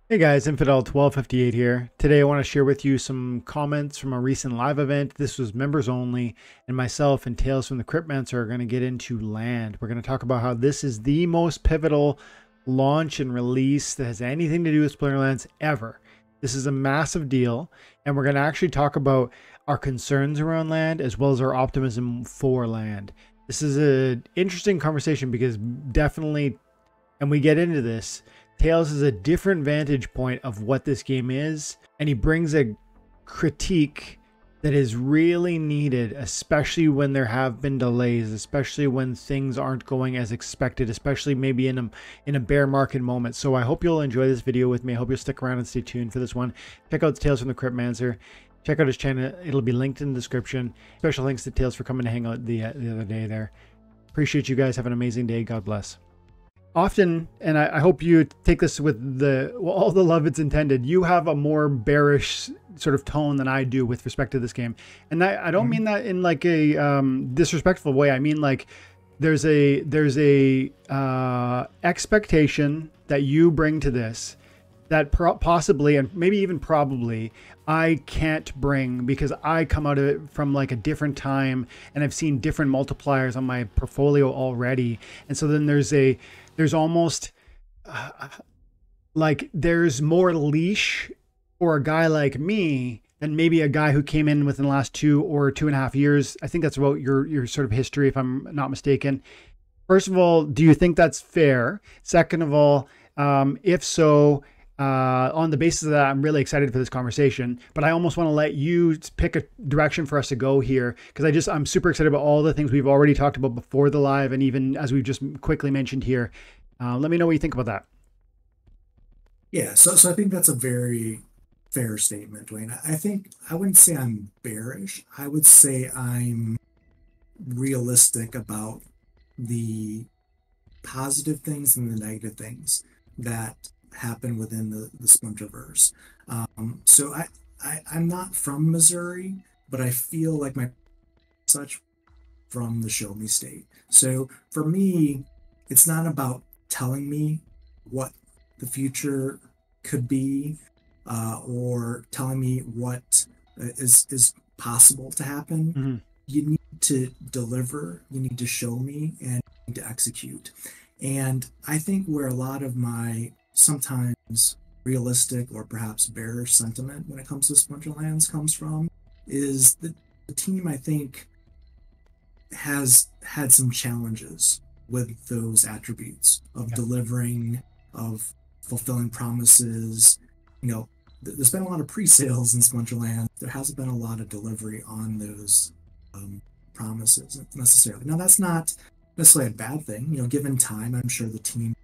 Hey guys, Infidel 1258 here. Today I want to share with you some comments from a recent live event. This was members only, and myself and Tales from the Cryptmancer are going to get into land. We're going to talk about how this is the most pivotal launch and release that has anything to do with Splinterlands ever. This is a massive deal, and we're going to actually talk about our concerns around land as well as our optimism for land. This is an interesting conversation because definitely, and we get into this, Tails is a different vantage point of what this game is, and he brings a critique that is really needed, especially when there have been delays, especially when things aren't going as expected, especially maybe in a bear market moment. So I hope you'll enjoy this video with me. I hope you'll stick around and stay tuned for this one. Check out Tales from the Cryptmancer. Check out his channel. It'll be linked in the description. Special thanks to Tales for coming to hang out the other day there. Appreciate you guys. Have an amazing day. God bless. Often, and I hope you take this with all the love it's intended, you have a more bearish sort of tone than I do with respect to this game. And I don't mean that in like a disrespectful way. I mean like there's a expectation that you bring to this that possibly, and maybe even probably, I can't bring because I come out of it from like a different time and I've seen different multipliers on my portfolio already. And so then there's almost like there's more leash for a guy like me than maybe a guy who came in within the last 2 or 2.5 years. I think that's about your sort of history, if I'm not mistaken. First of all, do you think that's fair? Second of all, if so, on the basis of that, I'm really excited for this conversation, but I almost want to let you pick a direction for us to go here because I'm super excited about all the things we've already talked about before the live, and even as we've just quickly mentioned here. Let me know what you think about that. Yeah, so I think that's a very fair statement, Dwayne. I think I wouldn't say I'm bearish. I would say I'm realistic about the positive things and the negative things that happen within the Splinterverse. I'm not from Missouri, but I feel like my such from the Show Me State. So for me, it's not about telling me what the future could be, or telling me what is possible to happen. Mm-hmm. You need to deliver, you need to show me, and you need to execute. And I think where a lot of my sometimes realistic or perhaps bearish sentiment when it comes to Splinterlands comes from is that the team, I think, has had some challenges with those attributes of delivering, of fulfilling promises. You know, there's been a lot of pre-sales in Splinterland. There hasn't been a lot of delivery on those promises necessarily. Now, that's not necessarily a bad thing. You know, given time, I'm sure the team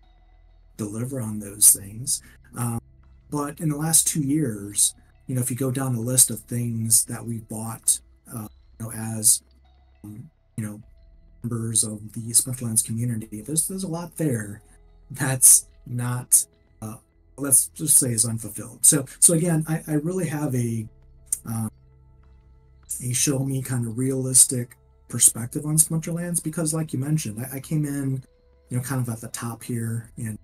deliver on those things. But in the last 2 years, you know, if you go down the list of things that we bought, as you know, members of the Splinterlands community, there's a lot there that's not, let's just say, is unfulfilled. So again, I really have a show me kind of realistic perspective on Splinterlands because, like you mentioned, I came in, you know, kind of at the top here in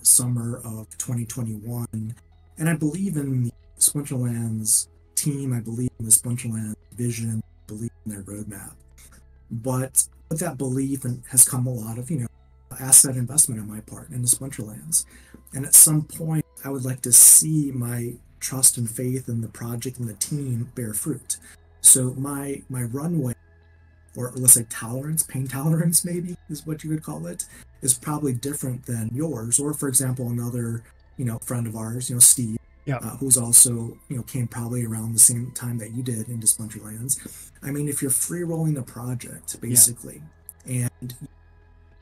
summer of 2021, and I believe in the Splinterlands team. I believe in the Splinterlands vision. I believe in their roadmap. But with that belief has come a lot of, you know, asset investment on my part in the Splinterlands. And at some point, I would like to see my trust and faith in the project and the team bear fruit. So my runway, or let's say tolerance, pain tolerance maybe is what you would call it, is probably different than yours. Or for example, another, you know, friend of ours, you know, Steve, who's also, you know, came probably around the same time that you did into Splinterlands. I mean, if you're free rolling the project basically, and you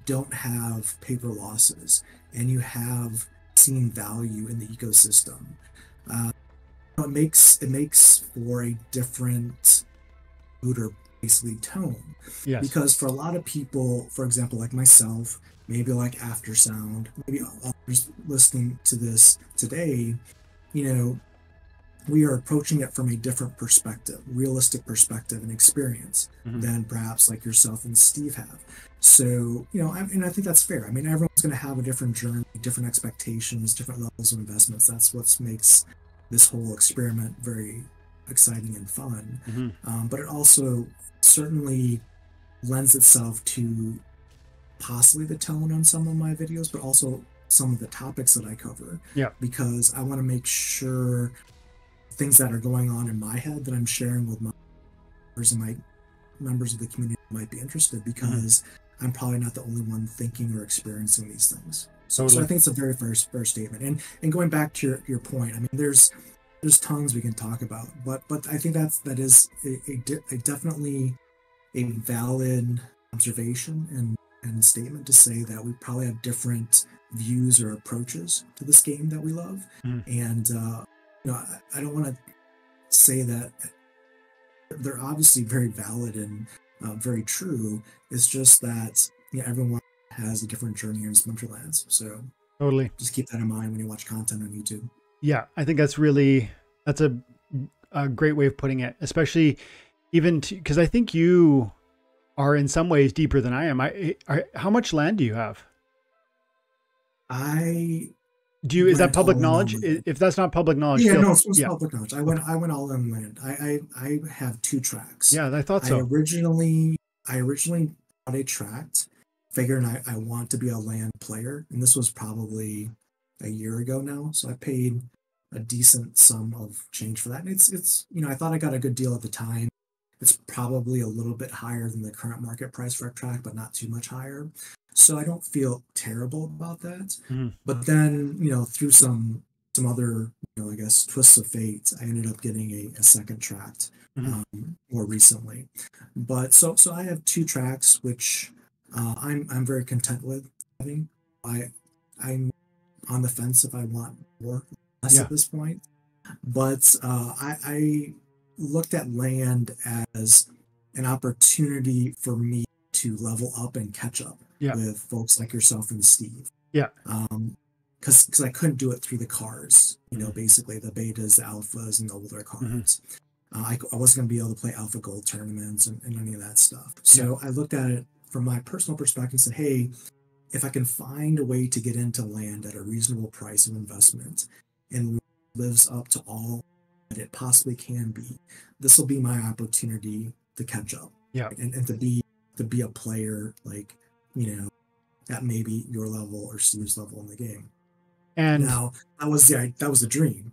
don't have paper losses, and you have seen value in the ecosystem, it makes for a different mood or basically tone. Yes. Because for a lot of people, for example, like myself, maybe like Aftersound, maybe others listening to this today, you know, we are approaching it from a different perspective, realistic perspective and experience than perhaps like yourself and Steve have. So, and I think that's fair. I mean, everyone's going to have a different journey, different expectations, different levels of investments. That's what makes this whole experiment very exciting and fun. But it also certainly lends itself to possibly the tone on some of my videos, but also some of the topics that I cover. Yeah. Because I want to make sure things that are going on in my head that I'm sharing with my members and my members of the community might be interested, because I'm probably not the only one thinking or experiencing these things. So I think it's a very fair statement. And going back to your point, I mean, there's tons we can talk about, but I think that is a definitely a valid observation and statement to say that we probably have different views or approaches to this game that we love. And I don't want to say that they're obviously very valid and very true. It's just that everyone has a different journey in Splinterlands. So totally, just keep that in mind when you watch content on YouTube. Yeah, I think that's a great way of putting it, especially even because I think you are in some ways deeper than I am. How much land do you have? Is that public knowledge? If that's not public knowledge, no, it's public knowledge. I went all in land. I have 2 tracks. Yeah, I thought so. I originally bought a tract, figuring I want to be a land player, and this was probably a year ago now. So I paid a decent sum of change for that, and it's I thought I got a good deal at the time. It's probably a little bit higher than the current market price for a tract, but not too much higher. So I don't feel terrible about that. But then, through some other, I guess, twists of fate, I ended up getting a second tract more recently. But so I have 2 tracts, which I'm very content with having. I'm on the fence if I want more or less at this point. But I looked at land as an opportunity for me to level up and catch up with folks like yourself and Steve. Because I couldn't do it through the cards, basically the betas, the alphas, and the older cards. I wasn't going to be able to play alpha gold tournaments and any of that stuff. So I looked at it from my personal perspective and said, hey, if I can find a way to get into land at a reasonable price of investment and lives up to all that it possibly can be, this will be my opportunity to catch up. And to be a player like, at maybe your level or Steve's level in the game. And now that was the dream.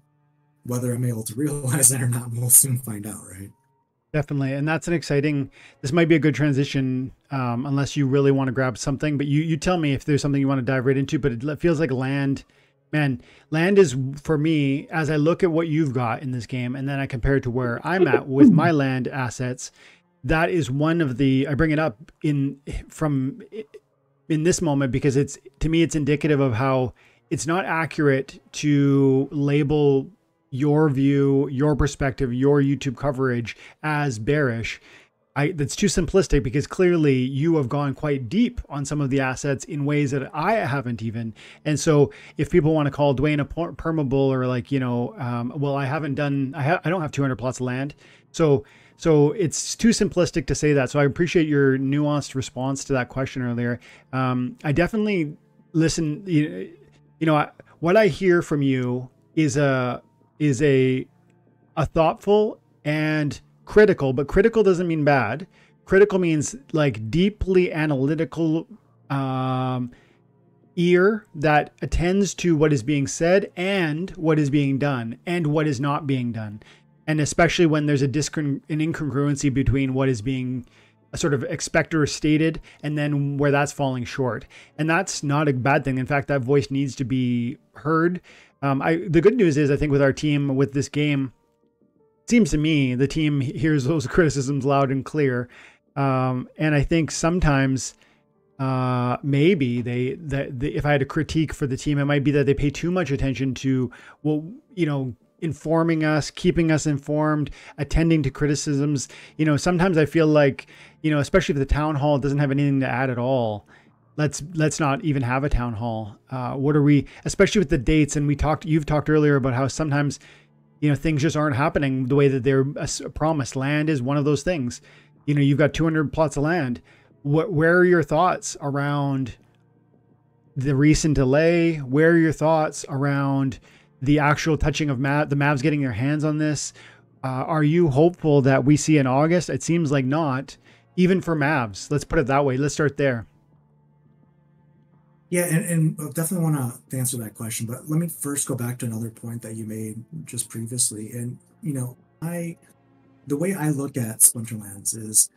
Whether I'm able to realize that or not, we'll soon find out, right? Definitely. And that's this might be a good transition, unless you really want to grab something, but you tell me if there's something you want to dive right into. But it feels like land is, for me, as I look at what you've got in this game, and then I compare it to where I'm at with my land assets, that is one of I bring it up in this moment because to me, it's indicative of how it's not accurate to label your view, your perspective, your YouTube coverage as bearish. That's too simplistic, because clearly you have gone quite deep on some of the assets in ways that I haven't even. And so if people want to call Dwayne a permabull, or like, well, I don't have 200 plots of land. So it's too simplistic to say that. So I appreciate your nuanced response to that question earlier. I definitely listen, what I hear from you is a thoughtful and critical, but critical doesn't mean bad. Critical means like deeply analytical ear that attends to what is being said and what is being done and what is not being done. And especially when there's an incongruency between what is being sort of expected or stated and then where that's falling short. And that's not a bad thing. In fact, that voice needs to be heard. The good news is, I think with our team, with this game, it seems to me the team hears those criticisms loud and clear. And I think sometimes maybe if I had a critique for the team, it might be that they pay too much attention to, informing us, keeping us informed, attending to criticisms. Sometimes I feel like, especially if the town hall doesn't have anything to add at all, let's not even have a town hall. Especially with the dates, and you've talked earlier about how sometimes you know, things just aren't happening the way that they're promised. Land is one of those things. You know, you've got 200 plots of land. Where are your thoughts around the recent delay? Where are your thoughts around the actual touching of the Mavs getting their hands on this? Are you hopeful that we see in August? It seems like not, even for Mavs. Let's put it that way. Let's start there. Yeah, and I definitely want to answer that question, but let me first go back to another point that you made just previously. And you know, the way I look at Splinterlands is,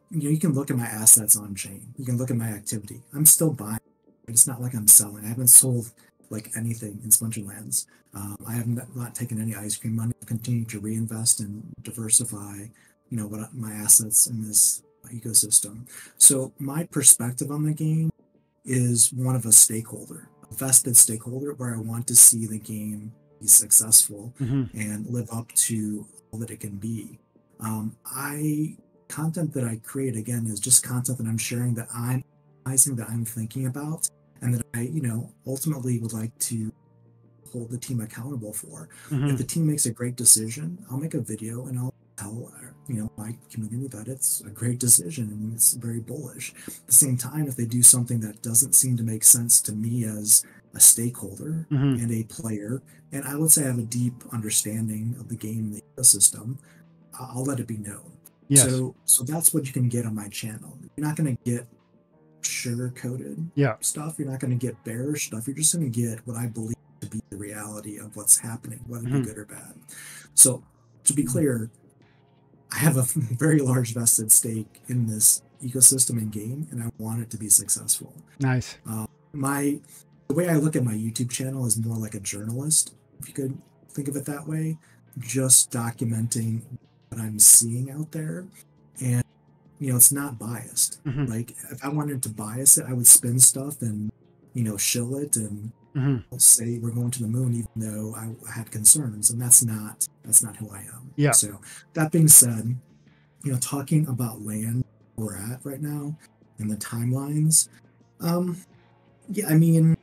you know, you can look at my assets on chain, you can look at my activity. I'm still buying. It's not like I'm selling. I haven't sold like anything in Splinterlands. I have not taken any ice cream money. I continue to reinvest and diversify, you know, what my assets in this ecosystem. So my perspective on the game is one of a stakeholder, a vested stakeholder, where I want to see the game be successful and live up to all that it can be. Content that I create, again, is just content that I'm sharing, that I'm thinking about, and that I, you know, ultimately would like to hold the team accountable for. If the team makes a great decision, I'll make a video and I'll tell, you know, my community that it's a great decision and it's very bullish. At the same time, if they do something that doesn't seem to make sense to me as a stakeholder and a player, and I would say I have a deep understanding of the game, the ecosystem, I'll let it be known. Yes. So that's what you can get on my channel. You're not going to get sugar-coated stuff. You're not going to get bearish stuff. You're just going to get what I believe to be the reality of what's happening, whether it be good or bad. So to be clear, I have a very large vested stake in this ecosystem and game, and I want it to be successful. Nice. The way I look at my YouTube channel is more like a journalist, if you could think of it that way, just documenting what I'm seeing out there. And, you know, it's not biased. Like, if I wanted to bias it, I would spin stuff and, you know, shill it and say we're going to the moon, even though I had concerns. And that's not who I am. Yeah. So that being said, you know, talking about land we're at right now and the timelines, yeah, I mean,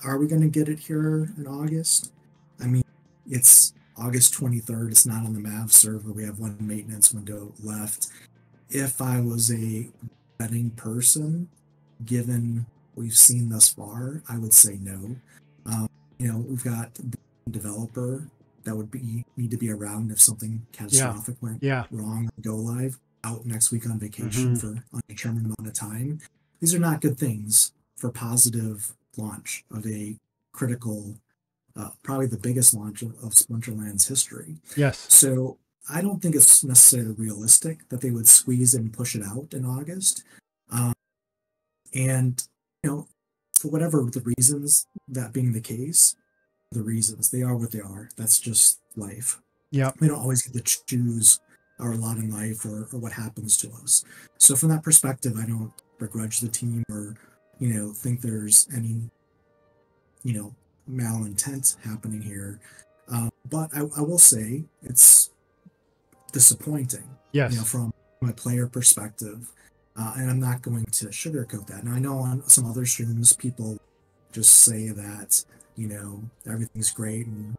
are we going to get it here in August? I mean, it's August 23rd. It's not on the Mav server. We have one maintenance window left. If I was a betting person, given what we've seen thus far, I would say no. You know, we've got the developer that would need to be around if something catastrophic went wrong or go live, out next week on vacation for undetermined amount of time. These are not good things for positive launch of a critical, probably the biggest launch of Splinterlands history. Yes. So I don't think it's necessarily realistic that they would squeeze and push it out in August. And, you know, for whatever the reasons, that being the case, the reasons, they are what they are. That's just life. Yeah. We don't always get to choose our lot in life or what happens to us. So from that perspective, I don't begrudge the team or, you know, think there's any, you know, malintent happening here. But I will say it's disappointing, yes, you know, from my player perspective. And I'm not going to sugarcoat that. Now, I know on some other streams, people just say that, you know, everything's great and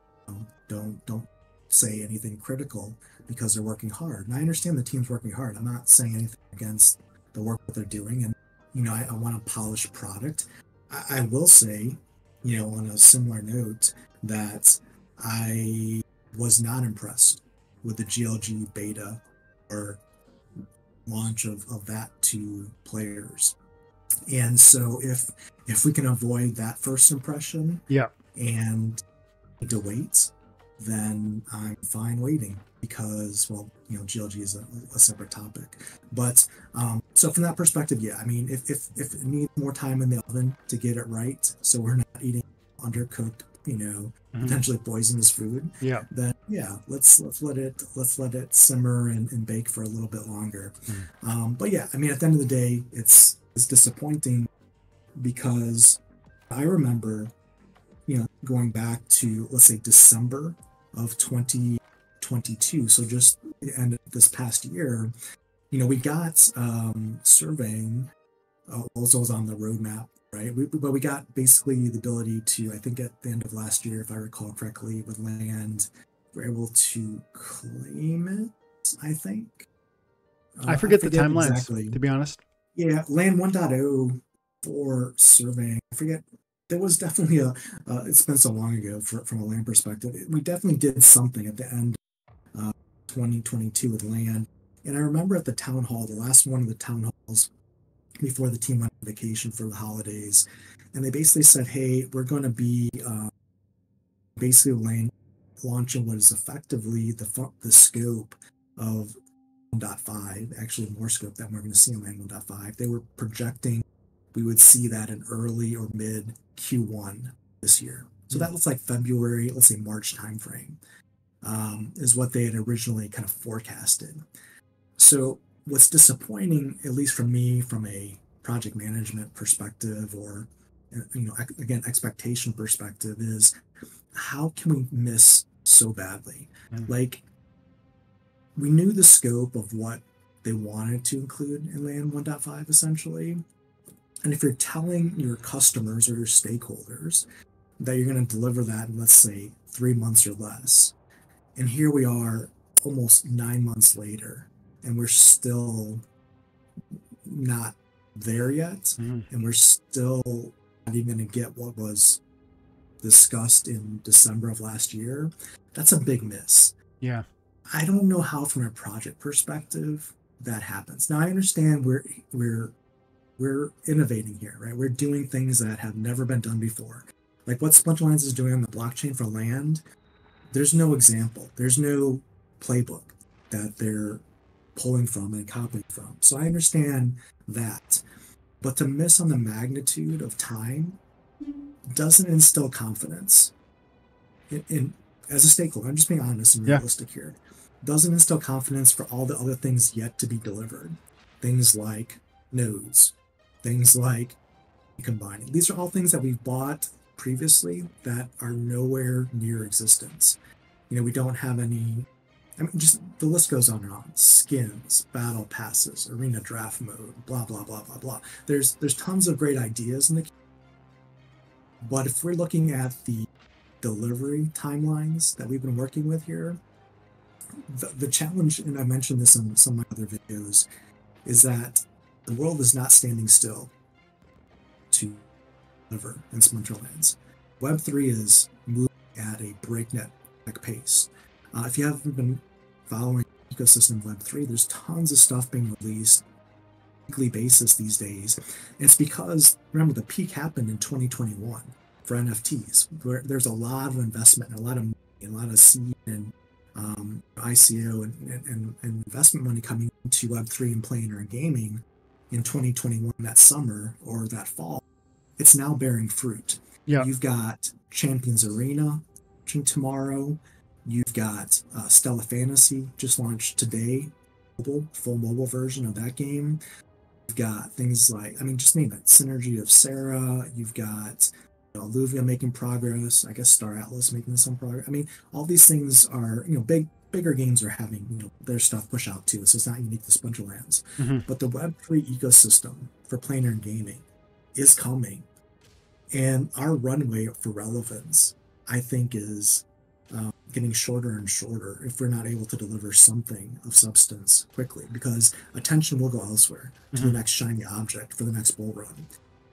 don't say anything critical because they're working hard. And I understand the team's working hard. I'm not saying anything against the work that they're doing. And, you know, I want a polished product. I will say, you know, on a similar note, that I was not impressed with the GLG beta or launch of that to players. And so if we can avoid that first impression and to wait, then I'm fine waiting, because, well, you know, GLG is a separate topic. But so from that perspective, yeah, I mean, if it needs more time in the oven to get it right, so we're not eating undercooked, you know, potentially poisonous food, then yeah, let's let it simmer and bake for a little bit longer. But yeah, I mean, at the end of the day, it's disappointing, because I remember, you know, going back to, let's say, December of 2022, so just the end of this past year, you know, we got surveying also was on the roadmap, right? But we got basically the ability to, I think at the end of last year, if I recall correctly, with land were able to claim it, I think. I forget the timelines, exactly. to be honest. Yeah, Land 1.0 for surveying. I forget. There was definitely it's been so long ago from a land perspective. We definitely did something at the end of 2022 with land. And I remember at the town hall, the last one of the town halls before the team went on vacation for the holidays. And they basically said, hey, we're going to be basically launching what is effectively the scope of 1.5, actually more scope than we're going to see in Land 1.5. They were projecting we would see that in early or mid Q1 this year. So that looks like February, let's say March timeframe, is what they had originally kind of forecasted. So what's disappointing, at least for me, from a project management perspective or, again, expectation perspective, is how can we miss so badly? Like, we knew the scope of what they wanted to include in Land 1.5, essentially. And if you're telling your customers or your stakeholders that you're going to deliver that in, let's say, 3 months or less, and here we are almost 9 months later, and we're still not there yet, and we're still not even going to get what was discussed in December of last year, that's a big miss. Yeah. I don't know how, from a project perspective, that happens. Now, I understand we're innovating here, right? We're doing things that have never been done before. Like what Splinterlands is doing on the blockchain for land, there's no example. There's no playbook that they're pulling from and copying from. So I understand that. But to miss on the magnitude of time doesn't instill confidence. As a stakeholder, I'm just being honest and realistic here, doesn't instill confidence for all the other things yet to be delivered. Things like nodes, things like combining. These are all things that we've bought previously that are nowhere near existence. We don't have any, just the list goes on and on. Skins, battle passes, arena draft mode, blah, blah, blah, blah, blah. There's tons of great ideas in the, but if we're looking at the delivery timelines that we've been working with here, the challenge, and I mentioned this in some of my other videos, is that the world is not standing still to deliver in Splinterlands. Web3 is moving at a breakneck pace. If you haven't been following ecosystem Web3, there's tons of stuff being released on a weekly basis these days. And it's because, remember, the peak happened in 2021 for NFTs, where there's a lot of investment and a lot of money, a lot of seed and ICO and investment money coming into Web3 and planar and gaming in 2021, that summer or that fall. It's now bearing fruit. Yeah. You've got Champions Arena tomorrow. You've got Stella Fantasy just launched today, full mobile version of that game. You've got things like, just name it, Synergy of Sarah. You've got Alluvia making progress. I guess Star Atlas making some progress. All these things are, bigger games are having, their stuff push out too. So it's not unique to Splinterlands. But the Web3 ecosystem for planar and gaming is coming. And our runway for relevance, I think, is getting shorter and shorter if we're not able to deliver something of substance quickly, because attention will go elsewhere to the next shiny object for the next bull run.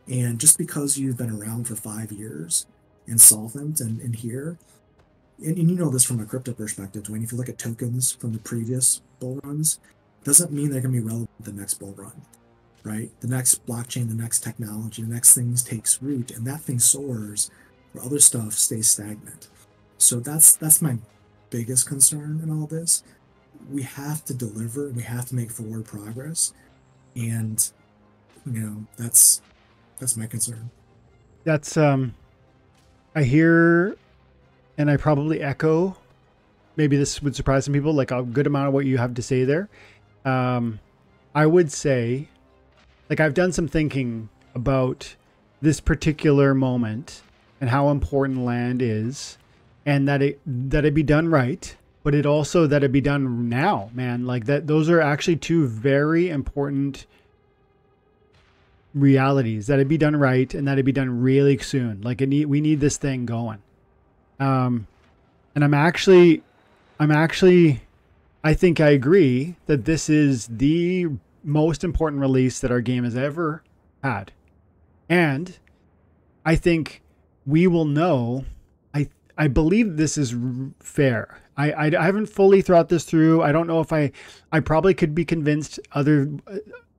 And just because you've been around for 5 years and solvent and here, and you know this from a crypto perspective, Dwayne, if you look at tokens from the previous bull runs, doesn't mean they're going to be relevant to the next bull run, right? The next blockchain, the next technology, the next things takes root, and that thing soars where other stuff stays stagnant. So that's my biggest concern in all this. We have to deliver, we have to make forward progress, and that's my concern. That's I hear, and I probably echo, maybe this would surprise some people, like a good amount of what you have to say there. I would say, like, I've done some thinking about this particular moment and how important land is, and that it be done right, but it also that it be done now, man. Like that, those are actually two very important realities, that it be done right and that it be done really soon. Like we need this thing going. And I'm actually I'm actually, I think I agree that this is the most important release that our game has ever had. And I think we will know. I believe this is fair. I haven't fully thought this through. I don't know if I probably could be convinced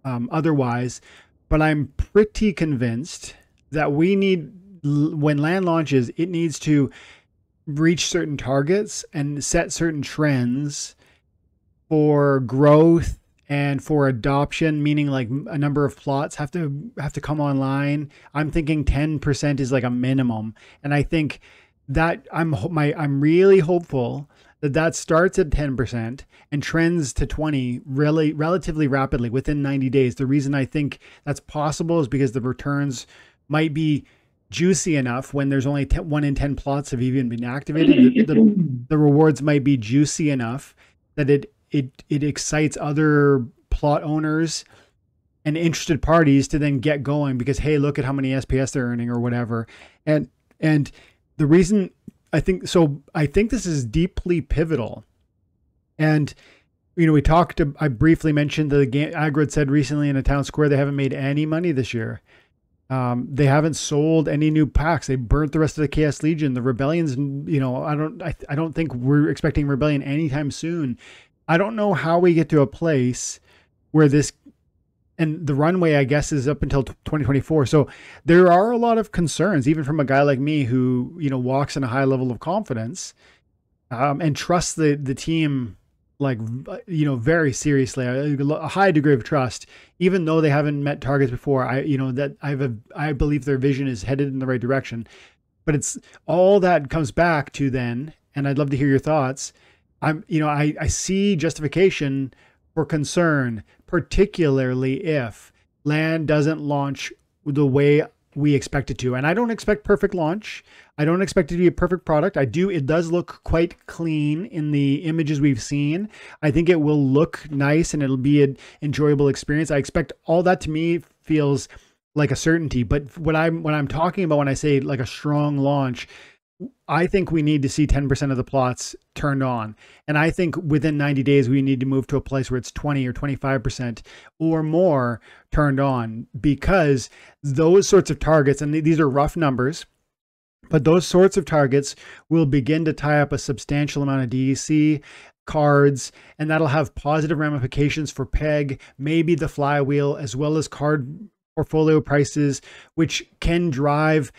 otherwise, but I'm pretty convinced that we need, when land launches, it needs to reach certain targets and set certain trends for growth and for adoption, meaning like a number of plots have to come online. I'm thinking 10% is like a minimum, and I think that I'm really hopeful that that starts at 10% and trends to 20 really relatively rapidly within 90 days. The reason I think that's possible is because the returns might be juicy enough when there's only 1 in 10 plots have even been activated. The rewards might be juicy enough that it excites other plot owners and interested parties to then get going because, hey, look at how many SPS they're earning or whatever. And the reason I think this is deeply pivotal. And, you know, I briefly mentioned the game. Agrid said recently in a town square, they haven't made any money this year. They haven't sold any new packs. They burnt the rest of the Chaos Legion. The Rebellion's, you know, I don't think we're expecting Rebellion anytime soon. I don't know how we get to a place where this, and the runway, I guess, is up until 2024. So there are a lot of concerns, even from a guy like me who, you know, walks in a high level of confidence, and trusts the team, like, you know, very seriously, a high degree of trust, even though they haven't met targets before. I believe their vision is headed in the right direction, but it's all that comes back to then, and I'd love to hear your thoughts. I see justification for concern, particularly if land doesn't launch the way we expect it to. And I don't expect perfect launch. I don't expect it to be a perfect product. It does look quite clean in the images we've seen. I think it will look nice and it'll be an enjoyable experience. I expect all that. To me feels like a certainty. But what I'm talking about when I say like a strong launch, I think we need to see 10% of the plots turned on. And I think within 90 days, we need to move to a place where it's 20 or 25% or more turned on, because those sorts of targets, and these are rough numbers, but those sorts of targets will begin to tie up a substantial amount of DEC cards, and that'll have positive ramifications for PEG, maybe the flywheel, as well as card portfolio prices, which can drive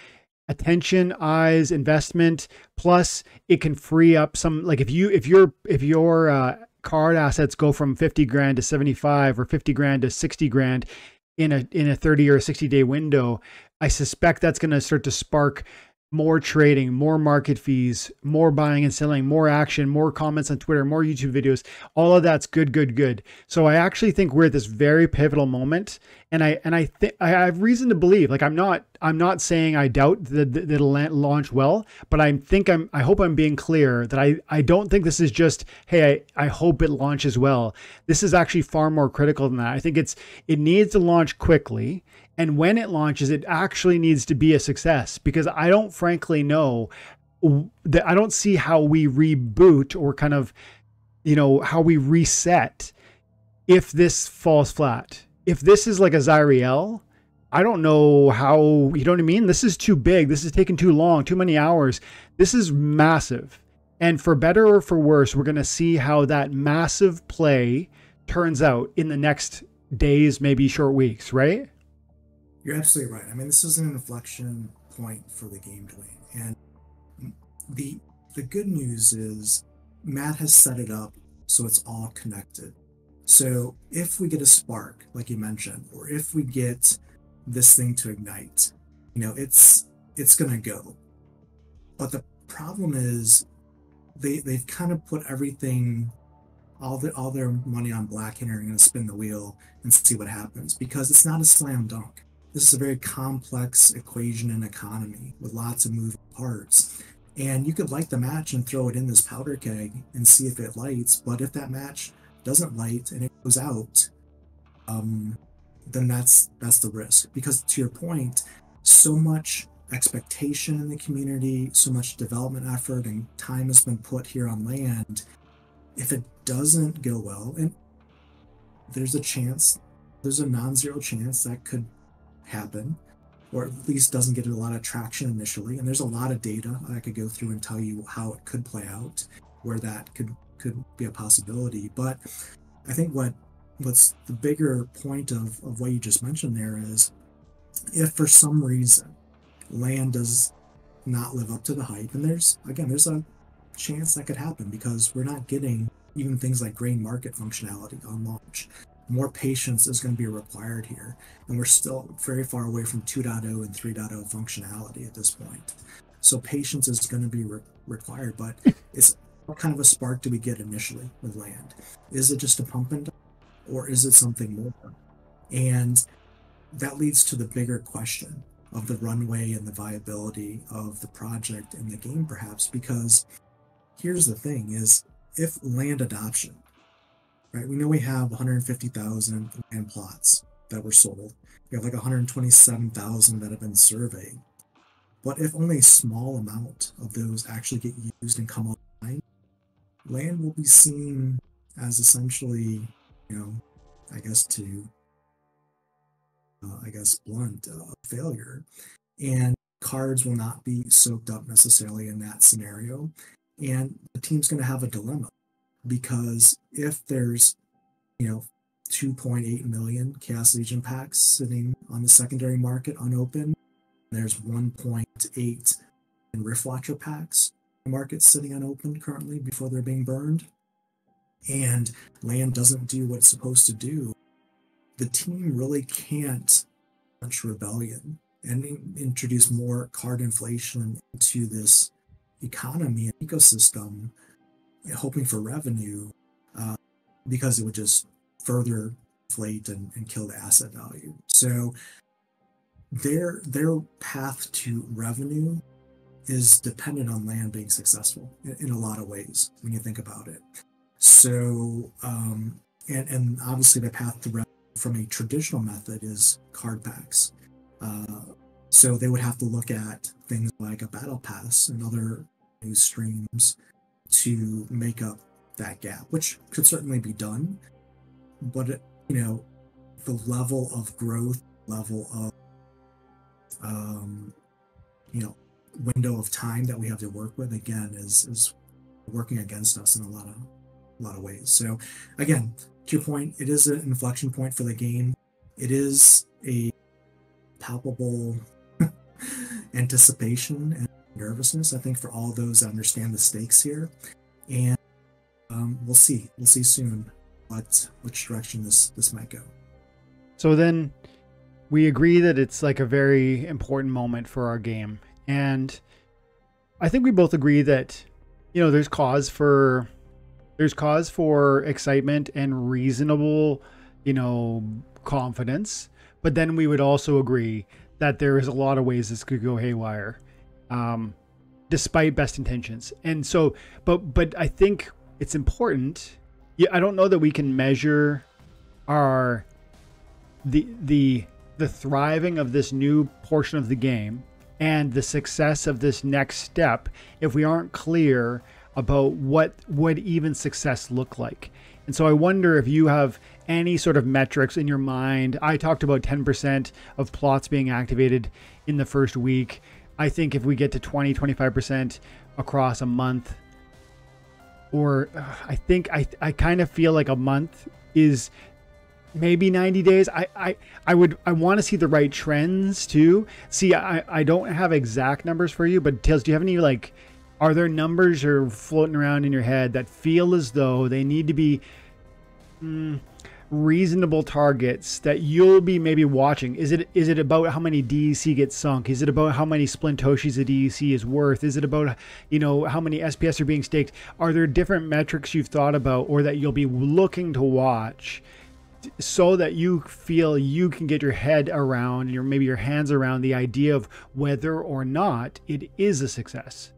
attention, eyes, investment. Plus it can free up some, like if your card assets go from 50 grand to 75 or 50 grand to 60 grand in a 30 or a 60-day window, I suspect that's going to start to spark more trading, more market fees, more buying and selling, more action, more comments on Twitter, more YouTube videos. All of that's good. So I actually think we're at this very pivotal moment, and I think I have reason to believe. Like I'm not saying I doubt that it'll launch well, but I hope I'm being clear that I don't think this is just, hey, I hope it launches well. This is actually far more critical than that. I think it needs to launch quickly. And when it launches, it actually needs to be a success, because I don't frankly know that I don't see how we reboot or kind of, you know, how we reset if this falls flat. If this is like a Zyriel, I don't know how, you know what I mean? This is too big. This is taking too long, too many hours. This is massive. And for better or for worse, we're going to see how that massive play turns out in the next days, maybe short weeks, right? You're absolutely right. I mean, this is an inflection point for the game delay. And the good news is Matt has set it up so it's all connected. So if we get a spark, like you mentioned, or if we get this thing to ignite, you know, it's gonna go. But the problem is they've kind of put everything, all their money on Black Hand, are gonna spin the wheel and see what happens, because it's not a slam dunk. This is a very complex equation and economy with lots of moving parts. And you could light the match and throw it in this powder keg and see if it lights. But if that match doesn't light and it goes out, then that's the risk. Because to your point, so much expectation in the community, so much development effort and time has been put here on land. If it doesn't go well, and there's a chance, there's a non-zero chance that could happen, or at least doesn't get a lot of traction initially. And there's a lot of data I could go through and tell you how it could play out, where that could be a possibility. But I think what's the bigger point of what you just mentioned there is, if for some reason land does not live up to the hype, and there's a chance that could happen because we're not getting even things like grain market functionality on launch. More patience is going to be required here, and we're still very far away from 2.0 and 3.0 functionality at this point. So patience is going to be required, but it's what kind of a spark do we get initially with land? Is it just a pump and dump, or is it something more? And that leads to the bigger question of the runway and the viability of the project and the game, perhaps, because here's the thing is, if land adoption, right, we know we have 150,000 land plots that were sold. We have like 127,000 that have been surveyed. But if only a small amount of those actually get used and come online, land will be seen as essentially, I guess blunt, a failure. And cards will not be soaked up necessarily in that scenario. And the team's going to have a dilemma, because if there's, 2.8 million Chaos Legion packs sitting on the secondary market unopened, there's 1.8 in Riftwatcher packs in the market sitting unopened currently before they're being burned, and land doesn't do what it's supposed to do, the team really can't launch rebellion and introduce more card inflation into this economy and ecosystem, hoping for revenue, because it would just further inflate and kill the asset value. So their path to revenue is dependent on land being successful in a lot of ways when you think about it. So and obviously the path to revenue from a traditional method is card packs. So they would have to look at things like a battle pass and other new streams to make up that gap, which could certainly be done. But the level of growth, level of window of time that we have to work with, again, is working against us in a lot of ways. So again, to your point, it is an inflection point for the game. It is a palpable anticipation and nervousness, I think, for all those that understand the stakes here. And we'll see soon which direction this might go. So then we agree that it's like a very important moment for our game. And I think we both agree that, there's cause for excitement and reasonable, confidence. But then we would also agree that there is a lot of ways this could go haywire, despite best intentions. And so, but I think it's important. I don't know that we can measure the thriving of this new portion of the game and the success of this next step if we aren't clear about what would even success look like. And so I wonder if you have any sort of metrics in your mind. I talked about 10% of plots being activated in the first week. I think if we get to 25% across a month, or I think I kind of feel like a month is maybe 90 days. I want to see the right trends too. See, I don't have exact numbers for you, but Tails, do you have any, are there numbers you're floating around in your head that feel as though they need to be reasonable targets that you'll be maybe watching? Is it about how many DEC get sunk? Is it about how many Splintoshis a DEC is worth? Is it about, how many SPS are being staked? Are there different metrics you've thought about or that you'll be looking to watch so that you feel you can get your head around and maybe your hands around the idea of whether or not it is a success?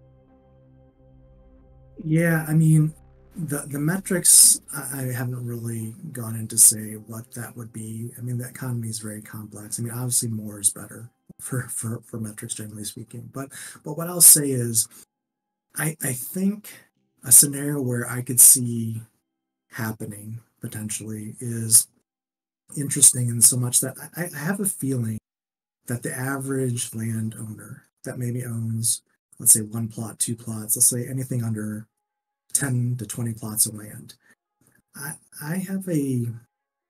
Yeah, I mean, the metrics, I haven't really gone into say what that would be. I mean, the economy is very complex. I mean, obviously more is better for metrics, generally speaking. But what I'll say is, I think a scenario where I could see happening potentially is interesting in so much that I have a feeling that the average landowner that maybe owns, let's say, one plot, two plots, let's say anything under 10 to 20 plots of land, I have a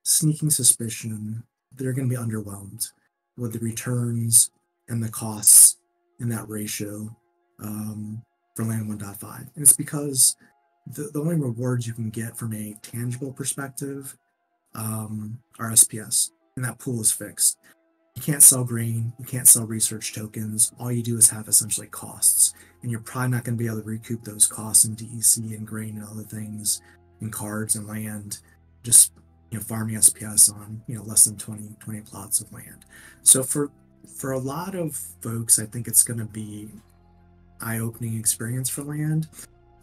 sneaking suspicion they're going to be underwhelmed with the returns and the costs in that ratio for Land 1.5. And it's because the only rewards you can get from a tangible perspective are SPS, and that pool is fixed. You can't sell grain, you can't sell research tokens. All you do is have essentially costs, and you're probably not going to be able to recoup those costs in DEC and grain and other things, and cards and land, just farming SPS on less than 20 plots of land. So for a lot of folks, I think it's going to be eye-opening experience for land.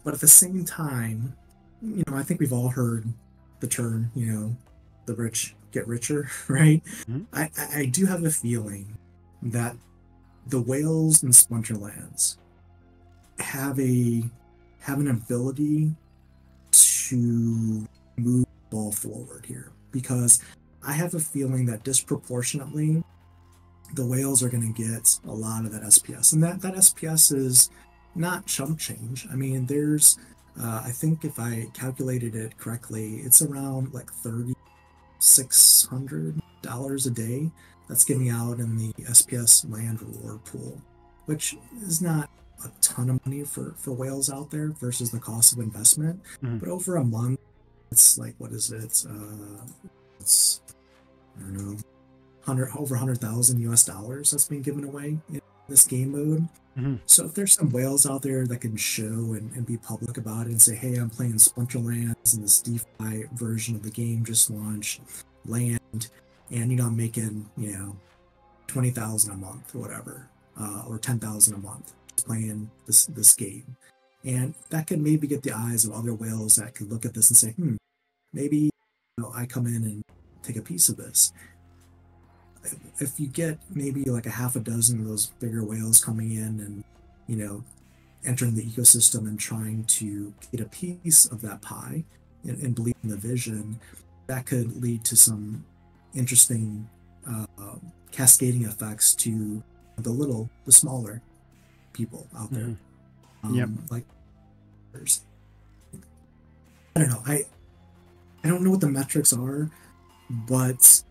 But at the same time, I think we've all heard the term, the rich get richer, right? Mm-hmm. I do have a feeling that the whales in Splinterlands have an ability to move the ball forward here, because I have a feeling that disproportionately the whales are going to get a lot of that SPS, and that SPS is not chump change. I mean, there's I think if I calculated it correctly, it's around like $3,600 a day that's getting out in the SPS land reward pool, which is not a ton of money for whales out there versus the cost of investment. Mm-hmm. But over a month, it's like, what is it? It's I don't know, over 100,000 US dollars that's being given away in this game mode. Mm-hmm. So if there's some whales out there that can show and be public about it and say, hey, I'm playing Splinterlands and this DeFi version of the game just launched, land, and I'm making 20,000 a month or whatever, or 10,000 a month playing this game, and that could maybe get the eyes of other whales that could look at this and say, maybe I come in and take a piece of this. If you get maybe like a half a dozen of those bigger whales coming in and entering the ecosystem and trying to get a piece of that pie and believe in the vision, that could lead to some interesting cascading effects to the smaller people out there. Like, I don't know. I don't know what the metrics are, but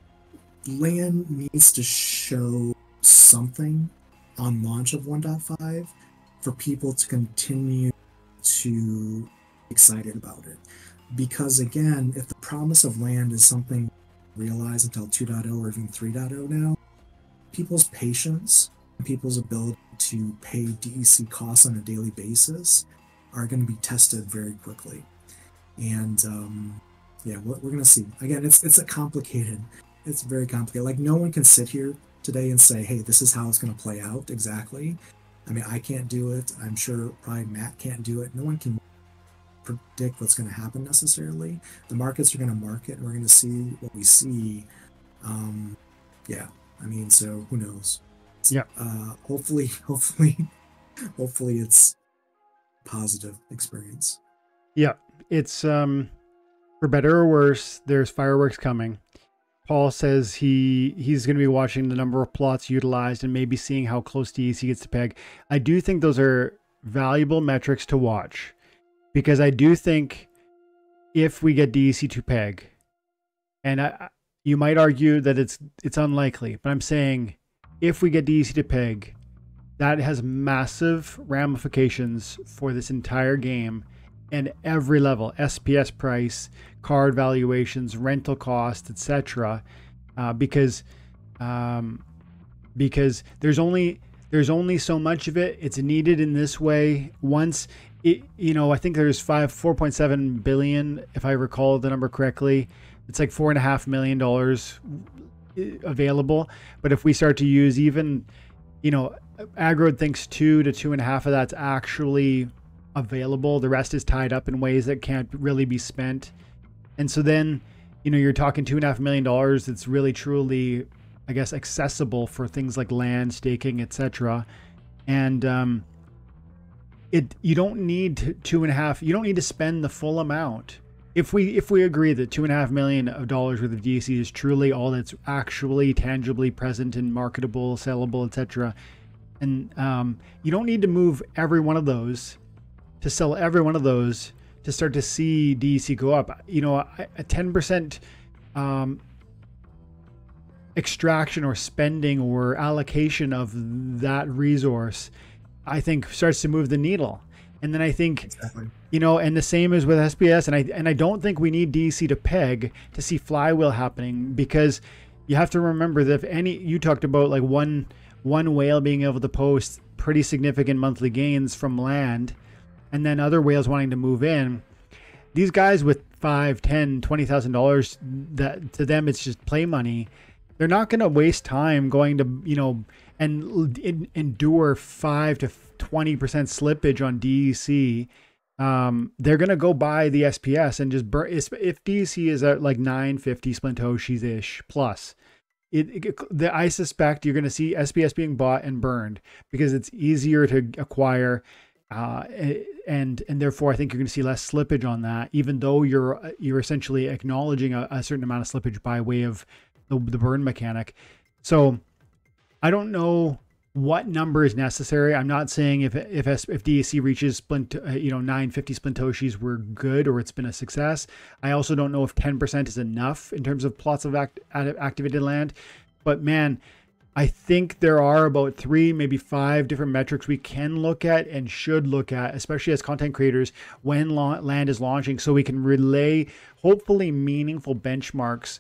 land needs to show something on launch of 1.5 for people to continue to be excited about it. Because again, if the promise of land is something realized until 2.0 or even 3.0 now, people's patience and people's ability to pay DEC costs on a daily basis are going to be tested very quickly. And we're going to see. Again, it's very complicated. Like, no one can sit here today and say, hey, this is how it's going to play out exactly. I mean, I can't do it. I'm sure probably Matt can't do it. No one can predict what's going to happen necessarily. The markets are going to market, and we're going to see what we see. I mean, so who knows? Yeah. Hopefully it's positive experience. Yeah. It's for better or worse, there's fireworks coming. Paul says he's going to be watching the number of plots utilized and maybe seeing how close DEC gets to peg. I do think those are valuable metrics to watch, because I do think if we get DEC to peg, and you might argue that it's unlikely, but I'm saying if we get DEC to peg, that has massive ramifications for this entire game and every level: SPS price, card valuations, rental costs, etc. Because there's only so much of it. It's needed in this way. Once it, I think there's 4.7 billion, if I recall the number correctly. It's like $4.5 million available. But if we start to use even, Aggro thinks 2 to 2.5 of that's actually available. The rest is tied up in ways that can't really be spent. And so then, you're talking $2.5 million that's really truly, I guess, accessible for things like land, staking, etc. And you don't need $2.5. You don't need to spend the full amount. If we agree that $2.5 million worth of DEC is truly all that's actually tangibly present and marketable, sellable, etc., and you don't need to move every one of those to sell every one of those to start to see DEC go up. You know, a 10% extraction or spending or allocation of that resource, I think, starts to move the needle. And then I think, exactly, you know, and the same is with SPS. And I don't think we need DEC to peg to see flywheel happening, because you have to remember that if you talked about like one whale being able to post pretty significant monthly gains from land, and then other whales wanting to move in. These guys with $5, $10, $20,000, that to them it's just play money. They're not going to waste time going to, you know, and endure 5 to 20% slippage on DEC. They're going to go buy the SPS and just burn. If DEC is at like 950 Splintoshis ish plus, I suspect you're going to see SPS being bought and burned because it's easier to acquire. And therefore I think you're going to see less slippage on that, even though you're essentially acknowledging a certain amount of slippage by way of the burn mechanic. So I don't know what number is necessary. I'm not saying if DEC reaches 950 Splintoshis, we're good or it's been a success. I also don't know if 10% is enough in terms of plots of activated land. But man, I think there are about 3, maybe 5 different metrics we can look at and should look at, especially as content creators, when land is launching, so we can relay hopefully meaningful benchmarks.